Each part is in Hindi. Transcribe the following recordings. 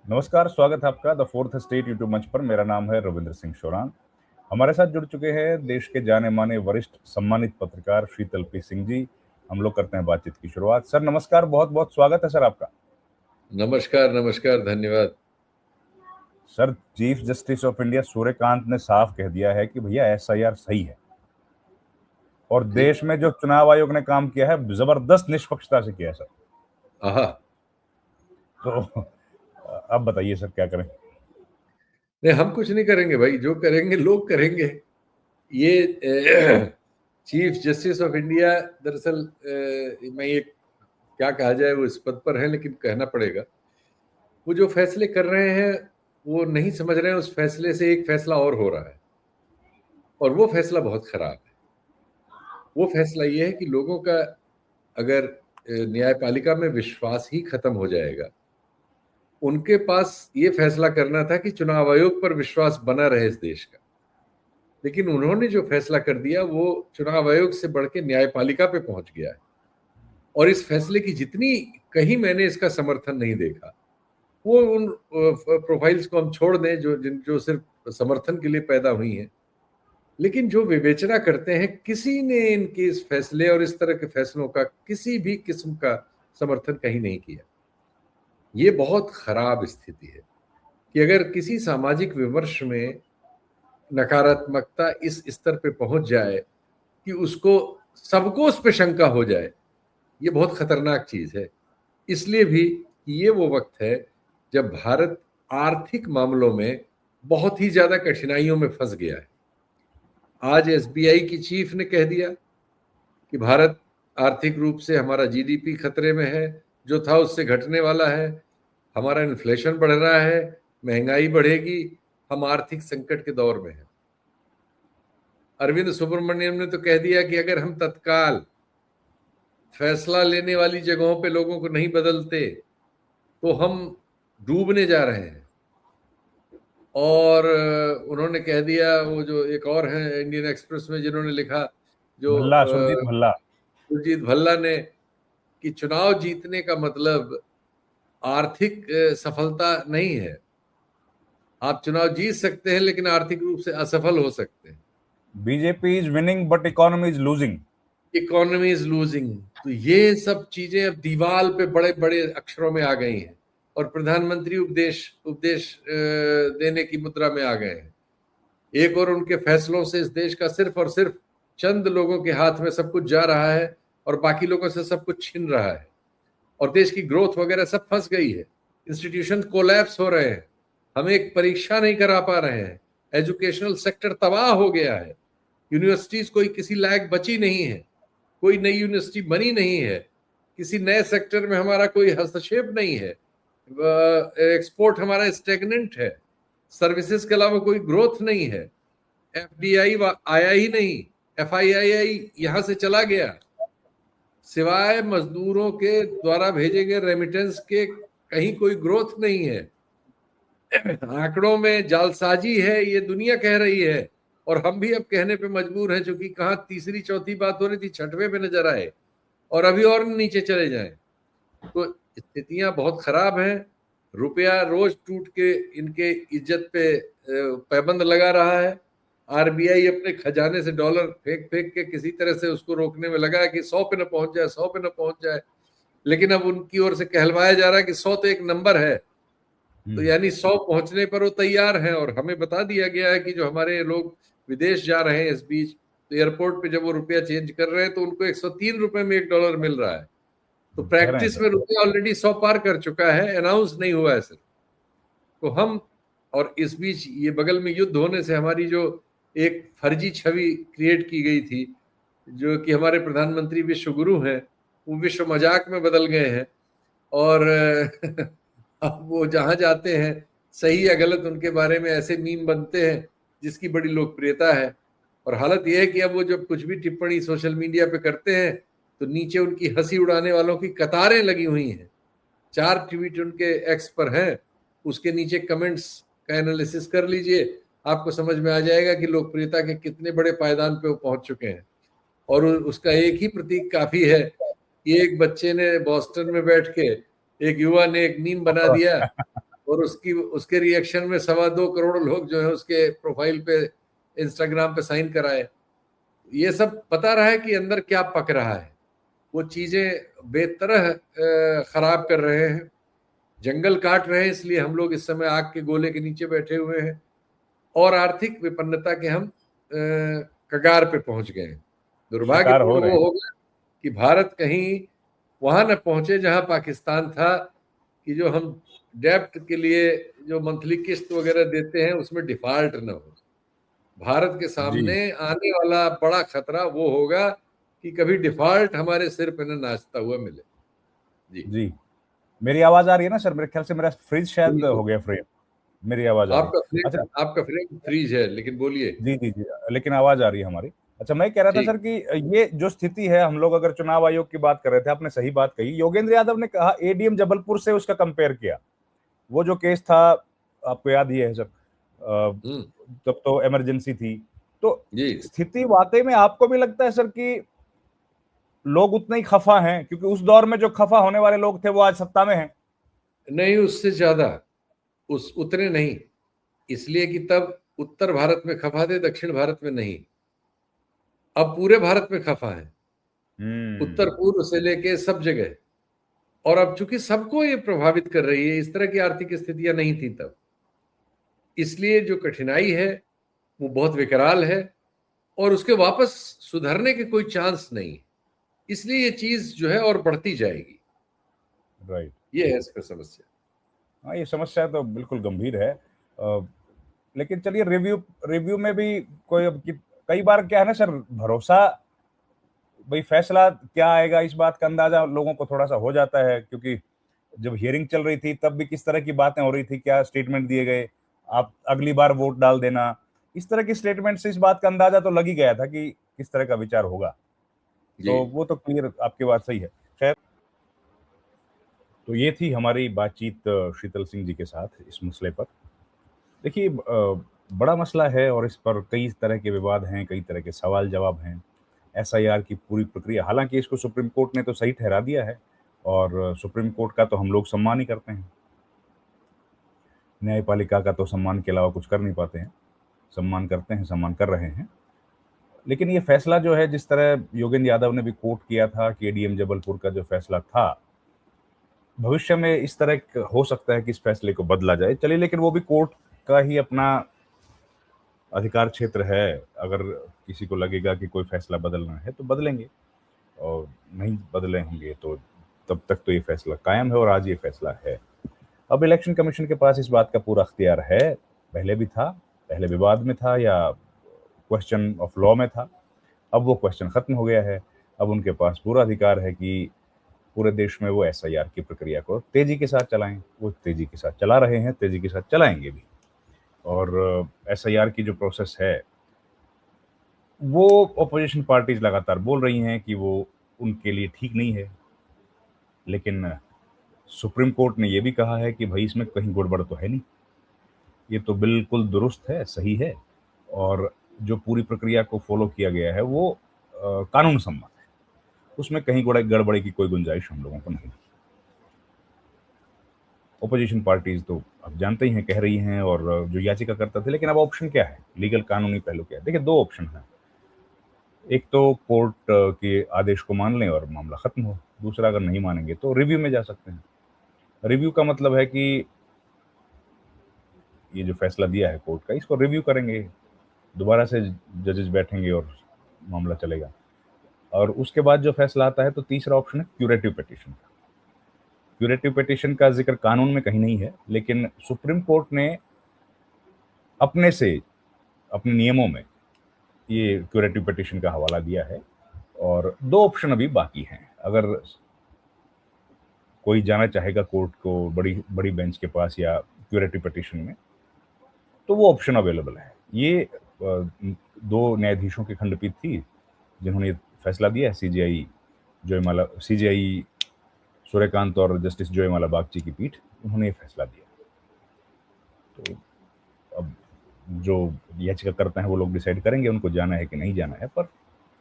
नमस्कार, स्वागत है आपका द फोर्थ स्टेट यूट्यूब मंच पर। मेरा नाम है रविंद्र सिंह शोरान। हमारे साथ जुड़ चुके हैं देश के जाने माने वरिष्ठ सम्मानित पत्रकार शीतल पी सिंह जी। हम लोग करते हैं बातचीत की शुरुआत। सर नमस्कार, बहुत बहुत स्वागत है सर आपका। नमस्कार नमस्कार, धन्यवाद। Sir, chief justice of India Suryakant ने साफ कह दिया है कि भैया एसआईआर सही है, और ठीक। देश में जो चुनाव आयोग ने काम किया है जबरदस्त निष्पक्षता से किया है सर। आहा। तो अब बताइए सर, क्या करें। नहीं, हम कुछ नहीं करेंगे भाई, जो करेंगे लोग करेंगे। ये चीफ जस्टिस ऑफ इंडिया, दरअसल मैं ये क्या कहा जाए, वो इस पद पर है लेकिन कहना पड़ेगा। वो जो फैसले कर रहे हैं वो नहीं समझ रहे हैं, उस फैसले से एक फैसला और हो रहा है, और वो फैसला बहुत खराब है। वो फैसला ये है कि लोगों का अगर न्यायपालिका में विश्वास ही खत्म हो जाएगा, उनके पास ये फैसला करना था कि चुनाव आयोग पर विश्वास बना रहे इस देश का। लेकिन उन्होंने जो फैसला कर दिया वो चुनाव आयोग से बढ़ के न्यायपालिका पे पहुंच गया है। और इस फैसले की जितनी कहीं मैंने इसका समर्थन नहीं देखा। वो उन प्रोफाइल्स को हम छोड़ दें जो सिर्फ समर्थन के लिए पैदा हुई हैं, लेकिन जो विवेचना करते हैं, किसी ने इनके इस फैसले और इस तरह के फैसलों का किसी भी किस्म का समर्थन कहीं नहीं किया। ये बहुत खराब स्थिति है कि अगर किसी सामाजिक विमर्श में नकारात्मकता इस स्तर पे पहुंच जाए कि उसको सबको उस पे शंका हो जाए, ये बहुत खतरनाक चीज है। इसलिए भी ये वो वक्त है जब भारत आर्थिक मामलों में बहुत ही ज्यादा कठिनाइयों में फंस गया है। आज एसबीआई की चीफ ने कह दिया कि भारत आर्थिक रूप से, हमारा जीडीपी खतरे में है, जो था उससे घटने वाला है, हमारा इन्फ्लेशन बढ़ रहा है, महंगाई बढ़ेगी, हम आर्थिक संकट के दौर में हैं। अरविंद सुब्रमण्यम ने तो कह दिया कि अगर हम तत्काल फैसला लेने वाली जगहों पे लोगों को नहीं बदलते तो हम डूबने जा रहे हैं। और उन्होंने कह दिया, वो जो एक और है इंडियन एक्सप्रेस में जिन्होंने लिखा, जो भल्ला, सुरजीत भल्ला। सुरजीत भल्ला ने, कि चुनाव जीतने का मतलब आर्थिक सफलता नहीं है। आप चुनाव जीत सकते हैं लेकिन आर्थिक रूप से असफल हो सकते हैं। BJP is winning but economy is losing. Economy is losing. तो ये सब चीजें अब दीवार पे बड़े बड़े अक्षरों में आ गई हैं, और प्रधानमंत्री उपदेश उपदेश देने की मुद्रा में आ गए हैं। एक और उनके फैसलों से इस देश का सिर्फ और सिर्फ चंद लोगों के हाथ में सब कुछ जा रहा है, और बाकी लोगों से सब कुछ छिन रहा है, और देश की ग्रोथ वगैरह सब फंस गई है। इंस्टीट्यूशन कोलैप्स हो रहे हैं, हम एक परीक्षा नहीं करा पा रहे हैं, एजुकेशनल सेक्टर तबाह हो गया है, यूनिवर्सिटीज कोई किसी लायक बची नहीं है, कोई नई यूनिवर्सिटी बनी नहीं है, किसी नए सेक्टर में हमारा कोई हस्तक्षेप नहीं है, एक्सपोर्ट हमारा स्टेगनेंट है, सर्विसेज के अलावा कोई ग्रोथ नहीं है, एफडीआई आया ही नहीं, एफआईआई यहां से चला गया, सिवाय मजदूरों के द्वारा भेजे गए रेमिटेंस के कहीं कोई ग्रोथ नहीं है। आंकड़ों में जालसाजी है, ये दुनिया कह रही है, और हम भी अब कहने पे मजबूर हैं, क्योंकि कहाँ तीसरी चौथी बात हो रही थी, छठवें पे नजर आए, और अभी और नीचे चले जाएं। तो स्थितियां बहुत खराब हैं। रुपया रोज टूट के इनके इज्जत पे पाबंद लगा रहा है। आरबीआई अपने खजाने से डॉलर फेंक फेंक के किसी तरह से उसको रोकने में लगा है कि 100 पे न पहुंच जाए, 100 पे न पहुंच जाए। लेकिन अब उनकी ओर से कहलवाया जा रहा है कि 100 तो एक नंबर है, तो यानी 100 पहुंचने पर वो तैयार हैं। और हमें बता दिया गया है कि जो हमारे लोग विदेश जा रहे हैं इस बीच, तो एयरपोर्ट पे जब वो रुपया चेंज कर रहे हैं तो उनको 103 रुपए में एक डॉलर मिल रहा है। तो कह रहे हैं प्रैक्टिस सर। में रुपया ऑलरेडी 100 पार कर चुका है, अनाउंस नहीं हुआ है सिर्फ। तो हम, और इस बीच ये बगल में युद्ध होने से हमारी जो एक फर्जी छवि क्रिएट की गई थी, जो कि हमारे प्रधानमंत्री विश्व गुरु हैं, वो विश्व मजाक में बदल गए हैं। और अब वो जहां जाते हैं, सही या गलत, उनके बारे में ऐसे मीम बनते हैं जिसकी बड़ी लोकप्रियता है। और हालत यह है कि अब वो जब कुछ भी टिप्पणी सोशल मीडिया पे करते हैं तो नीचे उनकी हंसी उड़ाने वालों की कतारें लगी हुई हैं। 4 ट्वीट उनके एक्स पर हैं, उसके नीचे कमेंट्स का एनालिसिस कर लीजिए, आपको समझ में आ जाएगा कि लोकप्रियता के कितने बड़े पायदान पे वो पहुंच चुके हैं। और उसका एक ही प्रतीक काफी है कि एक बच्चे ने बॉस्टन में बैठ के, एक युवा ने एक मीम बना दिया, और उसके रिएक्शन में 2.25 करोड़ लोग जो है उसके प्रोफाइल पे इंस्टाग्राम पे साइन कराए। ये सब पता रहा है कि अंदर क्या पक रहा है। वो चीजें बेतरह खराब कर रहे हैं, जंगल काट रहे हैं, इसलिए हम लोग इस समय आग के गोले के नीचे बैठे हुए हैं और आर्थिक विपन्नता के हम कगार पे पहुंच गए हैं। शिकार हो दुर्भाग्यपूर्ण रहे वो हैं। होगा कि भारत कहीं वहां न पहुंचे जहां पाकिस्तान था, कि जो हम डेब्ट के लिए जो मंथली किस्त वगैरह देते हैं उसमें डिफॉल्ट न हो। भारत के जी सामने आने वाला बड़ा खतरा वो होगा कि कभी डिफॉल्ट हमारे सिर पे न नाचता हुआ मिले। जी जी, मेरी आवाज आ रही है ना सर? मेरे ख्याल से मेरा फ्रिज शायद बिल्कुल। हो गया फ्रेम। मेरी आवाज आ रही है? अच्छा। आपका फ्रेम फ्रीज है, लेकिन बोलिए। जी जी जी, लेकिन आवाज आ रही है हमारी। अच्छा, मैं कह रहा था ठीक। सर कि ये जो स्थिति है, हम लोग अगर चुनाव आयोग की बात कर रहे थे, आपने सही बात कही। योगेंद्र यादव ने कहा, एडीएम जबलपुर से उसका कंपेयर किया। वो जो केस था, आपको याद ही है सर, हम्म। तब तो इमरजेंसी थी। तो जी। स्थिति वाकई में आपको भी लगता है सर कि लोग उतने ही खफा हैं? क्योंकि उस दौर में जो खफा होने वाले लोग थे वो आज सत्ता में हैं। नहीं, उससे ज्यादा, उस उतने नहीं। इसलिए कि तब उत्तर भारत में खफा थे, दक्षिण भारत में नहीं। अब पूरे भारत में खफा है, उत्तर हम्म। पूर्व से लेके सब जगह। और अब चूंकि सबको ये प्रभावित कर रही है, इस तरह की आर्थिक स्थितियां नहीं थी तब, इसलिए जो कठिनाई है वो बहुत विकराल है और उसके वापस सुधरने के कोई चांस नहीं है। इसलिए ये चीज जो है और बढ़ती जाएगी। राइट। ये है इसका समस्या। हाँ, ये समस्या तो बिल्कुल गंभीर है। लेकिन चलिए, रिव्यू रिव्यू में भी कोई अब कई बार क्या है ना सर, भरोसा, भाई फैसला क्या आएगा इस बात का अंदाजा लोगों को थोड़ा सा हो जाता है। क्योंकि जब हियरिंग चल रही थी तब भी किस तरह की बातें हो रही थी, क्या स्टेटमेंट दिए गए, आप अगली बार वोट डाल देना, इस तरह की स्टेटमेंट से इस बात का अंदाजा तो लग ही गया था कि किस तरह का विचार होगा। जी। तो वो तो क्लियर, आपकी बात सही है। खैर, तो ये थी हमारी बातचीत शीतल सिंह जी के साथ इस मसले पर। देखिए, बड़ा मसला है और इस पर कई तरह के विवाद हैं, कई तरह के सवाल जवाब हैं। एसआईआर की पूरी प्रक्रिया, हालांकि इसको सुप्रीम कोर्ट ने तो सही ठहरा दिया है, और सुप्रीम कोर्ट का तो हम लोग सम्मान ही करते हैं। न्यायपालिका का तो सम्मान के अलावा कुछ कर नहीं पाते हैं। सम्मान करते हैं, सम्मान कर रहे हैं। लेकिन ये फैसला जो है, जिस तरह योगेंद्र यादव ने भी कोट किया था कि एडीएम जबलपुर का जो फैसला था, भविष्य में इस तरह हो सकता है कि इस फैसले को बदला जाए। चलिए, लेकिन वो भी कोर्ट का ही अपना अधिकार क्षेत्र है। अगर किसी को लगेगा कि कोई फैसला बदलना है तो बदलेंगे, और नहीं बदले होंगे तो तब तक तो ये फैसला कायम है, और आज ये फैसला है। अब इलेक्शन कमीशन के पास इस बात का पूरा अख्तियार है। पहले भी था, पहले विवाद में था या क्वेश्चन ऑफ लॉ में था। अब वो क्वेश्चन खत्म हो गया है। अब उनके पास पूरा अधिकार है कि पूरे देश में वो एसआईआर की प्रक्रिया को तेजी के साथ चलाएं। वो तेजी के साथ चला रहे हैं, तेजी के साथ चलाएंगे भी। और एसआईआर की जो प्रोसेस है, वो ऑपोजिशन पार्टीज लगातार बोल रही हैं कि वो उनके लिए ठीक नहीं है। लेकिन सुप्रीम कोर्ट ने ये भी कहा है कि भाई इसमें कहीं गड़बड़ तो है नहीं, ये तो बिल्कुल दुरुस्त है, सही है। और जो पूरी प्रक्रिया को फॉलो किया गया है वो कानून सम्मत है। उसमें कहीं गड़बड़ी की कोई गुंजाइश हम लोगों को नहीं। ओपोजिशन पार्टीज तो अब जानते ही हैं, कह रही हैं, और जो याचिकाकर्ता थे। लेकिन अब ऑप्शन क्या है, लीगल कानूनी पहलू क्या है? देखिए, दो ऑप्शन है। एक तो कोर्ट के आदेश को मान लें और मामला खत्म हो। दूसरा, अगर नहीं मानेंगे तो रिव्यू में जा सकते हैं। रिव्यू का मतलब है कि ये जो फैसला दिया है कोर्ट का, इसको रिव्यू करेंगे, दोबारा से जजेस बैठेंगे और मामला चलेगा। और उसके बाद जो फैसला आता है, तो तीसरा ऑप्शन है क्यूरेटिव पिटीशन का। क्यूरेटिव पिटीशन का जिक्र कानून में कहीं नहीं है, लेकिन सुप्रीम कोर्ट ने अपने से, अपने नियमों में ये क्यूरेटिव पिटीशन का हवाला दिया है। और दो ऑप्शन अभी बाकी हैं। अगर कोई जाना चाहेगा कोर्ट को, बड़ी बड़ी बेंच के पास या क्यूरेटिव पिटीशन में, तो वो ऑप्शन अवेलेबल है। ये दो न्यायाधीशों की खंडपीठ थी जिन्होंने फैसला दिया है, सीजेआई सूर्यकांत और जस्टिस जयमाला बागची की पीठ, उन्होंने ये फैसला दिया। तो अब जो याचिका करते हैं वो लोग डिसाइड करेंगे उनको जाना है कि नहीं जाना है, पर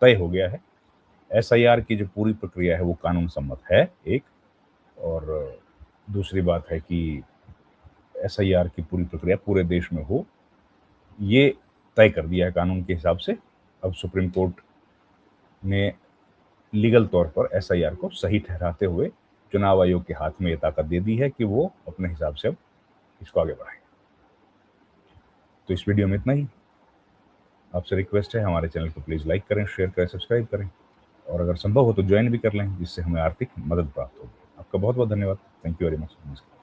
तय हो गया है। एसआईआर की जो पूरी प्रक्रिया है वो कानून सम्मत है, एक। और दूसरी बात है कि SIR की पूरी प्रक्रिया पूरे देश में हो, ये तय कर दिया है कानून के हिसाब से। अब सुप्रीम कोर्ट ने लीगल तौर पर SIR को सही ठहराते हुए चुनाव आयोग के हाथ में ये ताकत दे दी है कि वो अपने हिसाब से अब इसको आगे बढ़ाए। तो इस वीडियो में इतना ही। आपसे रिक्वेस्ट है, हमारे चैनल को प्लीज़ लाइक करें, शेयर करें, सब्सक्राइब करें, और अगर संभव हो तो ज्वाइन भी कर लें, जिससे हमें आर्थिक मदद प्राप्त होगी। आपका बहुत बहुत धन्यवाद। Thank you very much. नमस्कार।